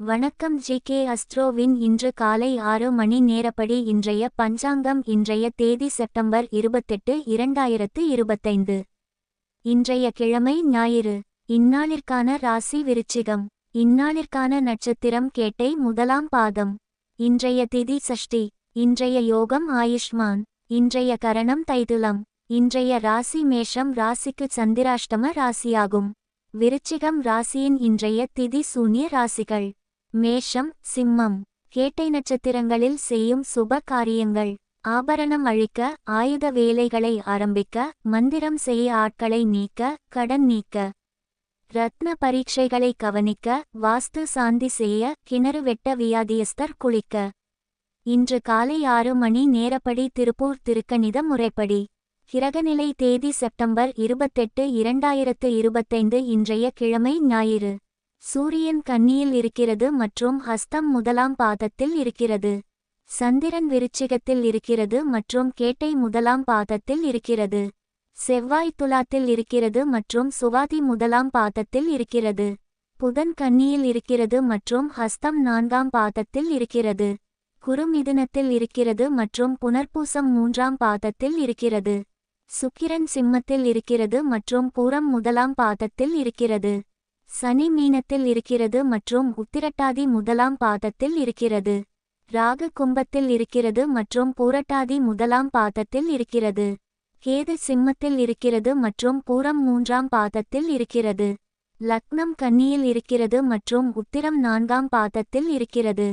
வணக்கம் ஜி.கே. அஸ்ட்ரோவின் இன்று காலை 6 மணி நேரப்படி இன்றைய பஞ்சாங்கம். இன்றைய தேதி செப்டம்பர் 28, 2025. இன்றைய கிழமை ஞாயிறு. இந்நாளிற்கான ராசி விருச்சிகம். இந்நாளிற்கான நட்சத்திரம் கேட்டை முதலாம் பாதம். இன்றைய திதி சஷ்டி. இன்றைய யோகம் ஆயுஷ்மான். இன்றைய கரணம் தைதுலம். இன்றைய ராசி மேஷம். ராசிக்கு சந்திராஷ்டம ராசியாகும். விருச்சிகம் ராசியின் இன்றைய திதி சூன்ய ராசிகள். மேஷம், சிம்மம். கேட்டை நட்சத்திரங்களில் செய்யும் சுப காரியங்கள்: ஆபரணம் அழிக்க, ஆயுத வேலைகளை ஆரம்பிக்க, மந்திரம் செய்ய, ஆட்களை நீக்க, கடன் நீக்க, ரத்ன பரீட்சைகளை கவனிக்க, வாஸ்து சாந்தி செய்ய, கிணறு வெட்ட, வியாதியஸ்தர் குளிக்க. இன்று காலை 6 மணி நேரப்படி திருப்பூர் திருக்கணித முறைப்படி. கிரகநிலை தேதி செப்டம்பர் 28, 2025. இன்றைய கிழமை ஞாயிறு. சூரியன் கன்னியில் இருக்கிறது மற்றும் ஹஸ்தம் முதலாம் பாதத்தில் இருக்கிறது. சந்திரன் விருச்சிகத்தில் இருக்கிறது மற்றும் கேட்டை முதலாம் பாதத்தில் இருக்கிறது. செவ்வாய் துலாத்தில் இருக்கிறது மற்றும் சுவாதி முதலாம் பாதத்தில் இருக்கிறது. புதன் கன்னியில் இருக்கிறது மற்றும் ஹஸ்தம் 4ஆம் பாதத்தில் இருக்கிறது. குரு மிதுனத்தில் இருக்கிறது மற்றும் புனர்பூசம் 3ஆம் பாதத்தில் இருக்கிறது. சுக்கிரன் சிம்மத்தில் இருக்கிறது மற்றும் பூரம் முதலாம் பாதத்தில் இருக்கிறது. சனி மீனத்தில் இருக்கிறது மற்றும் உத்திரட்டாதி முதலாம் பாதத்தில் இருக்கிறது. ராகு கும்பத்தில் இருக்கிறது மற்றும் பூரட்டாதி முதலாம் பாதத்தில் இருக்கிறது. கேது சிம்மத்தில் இருக்கிறது மற்றும் பூரம் 3ஆம் பாதத்தில் இருக்கிறது. லக்னம் கன்னியில் இருக்கிறது மற்றும் உத்திரம் 4ஆம் பாதத்தில் இருக்கிறது.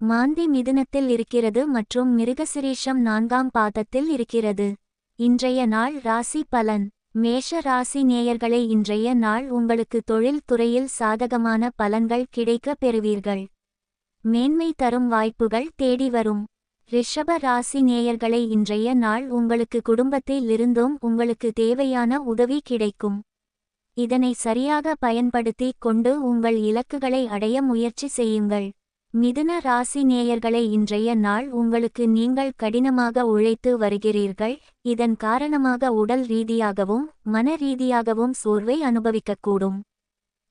மாந்தி மிதுனத்தில் இருக்கிறது மற்றும் மிருகசிரீஷம் 4ஆம் பாதத்தில் இருக்கிறது. இன்றைய நாள் ராசி பலன். மேஷ ராசி நேயர்களே, இன்றைய நாள் உங்களுக்கு தொழில் துறையில் சாதகமான பலன்கள் கிடைக்க பெறுவீர்கள். மேன்மை தரும் வாய்ப்புகள் தேடி வரும். ரிஷப ராசி நேயர்களே, இன்றைய நாள் உங்களுக்கு குடும்பத்திலிருந்தும் உங்களுக்கு தேவையான உதவி கிடைக்கும். இதனை சரியாக பயன்படுத்தி கொண்டு உங்கள் இலக்குகளை அடைய முயற்சி செய்யுங்கள். மிதுன ராசி நேயர்களே, இன்றைய நாள் உங்களுக்கு நீங்கள் கடினமாக உழைத்து வருகிறீர்கள். இதன் காரணமாக உடல் ரீதியாகவும் மன ரீதியாகவும் சோர்வை அனுபவிக்கக்கூடும்.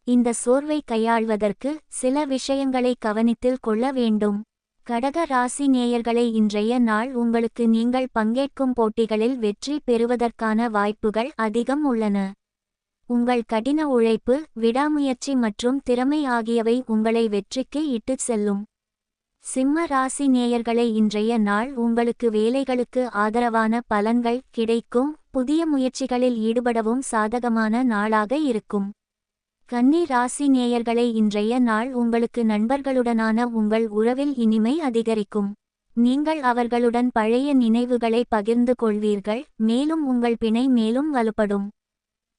இந்த சோர்வை கையாள்வதற்கு சில விஷயங்களை கவனத்தில் கொள்ள வேண்டும். கடக ராசி நேயர்களே, இன்றைய நாள் உங்களுக்கு நீங்கள் பங்கேற்கும் போட்டிகளில் வெற்றி பெறுவதற்கான வாய்ப்புகள் அதிகம் உள்ளன. உங்கள் கடின உழைப்பு, விடாமுயற்சி மற்றும் திறமை ஆகியவை உங்களை வெற்றிக்கு இட்டுச் செல்லும். சிம்ம ராசி நேயர்களே, இன்றைய நாள் உங்களுக்கு வேலைகளுக்கு ஆதரவான பலன்கள் கிடைக்கும். புதிய முயற்சிகளில் ஈடுபடவும் சாதகமான நாளாக இருக்கும். கன்னி ராசி நேயர்களே, இன்றைய நாள் உங்களுக்கு நண்பர்களுடனான உங்கள் உறவில் இனிமை அதிகரிக்கும். நீங்கள் அவர்களுடன் பழைய நினைவுகளை பகிர்ந்து கொள்வீர்கள், மேலும் உங்கள் பிணை மேலும் வலுப்படும்.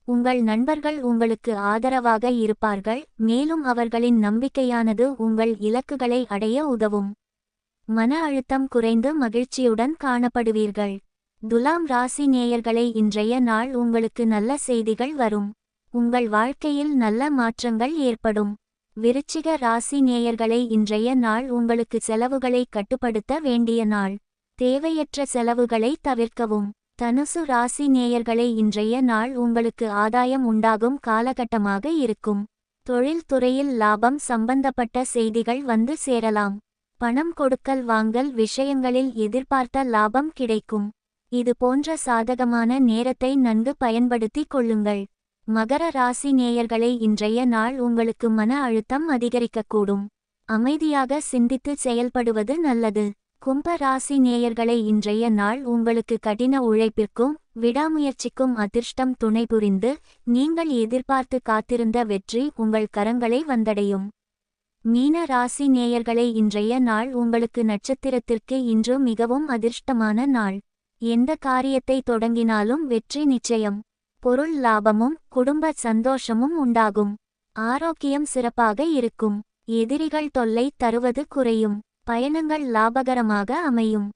உங்கள் நண்பர்கள் உங்களுக்கு ஆதரவாக இருப்பார்கள், மேலும் அவர்களின் நம்பிக்கையானது உங்கள் இலக்குகளை அடைய உதவும். மன அழுத்தம் குறைந்து மகிழ்ச்சியுடன் காணப்படுவீர்கள். துலாம் ராசி நேயர்களே, இன்றைய நாள் உங்களுக்கு நல்ல செய்திகள் வரும். உங்கள் வாழ்க்கையில் நல்ல மாற்றங்கள் ஏற்படும். விருச்சிக ராசி நேயர்களே, இன்றைய நாள் உங்களுக்கு செலவுகளை கட்டுப்படுத்த வேண்டிய நாள். தேவையற்ற செலவுகளை தவிர்க்கவும். தனுசு ராசி நேயர்களே, இன்றைய நாள் உங்களுக்கு ஆதாயம் உண்டாகும் காலகட்டமாக இருக்கும். தொழில் துறையில் லாபம் சம்பந்தப்பட்ட செய்திகள் வந்து சேரலாம். பணம் கொடுக்கல் வாங்கல் விஷயங்களில் எதிர்பார்த்த லாபம் கிடைக்கும். இது போன்ற சாதகமான நேரத்தை நன்கு பயன்படுத்திக் கொள்ளுங்கள். மகர ராசி நேயர்களே, இன்றைய நாள் உங்களுக்கு மன அழுத்தம் அதிகரிக்கக்கூடும். அமைதியாக சிந்தித்து செயல்படுவது நல்லது. கும்ப ராசி நேயர்களே, இன்றைய நாள் உங்களுக்கு கடின உழைப்பிற்கும் விடாமுயற்சிக்கும் அதிர்ஷ்டம் துணை புரிந்து நீங்கள் எதிர்பார்த்து காத்திருந்த வெற்றி உங்கள் கரங்களை வந்தடையும். மீன ராசி நேயர்களே, இன்றைய நாள் உங்களுக்கு நட்சத்திரத்திற்கு இன்று மிகவும் அதிர்ஷ்டமான நாள். எந்த காரியத்தை தொடங்கினாலும் வெற்றி நிச்சயம். பொருள் லாபமும் குடும்ப சந்தோஷமும் உண்டாகும். ஆரோக்கியம் சிறப்பாக இருக்கும். எதிரிகள் தொல்லை தருவது குறையும். பயணங்கள் லாபகரமாக அமையும்.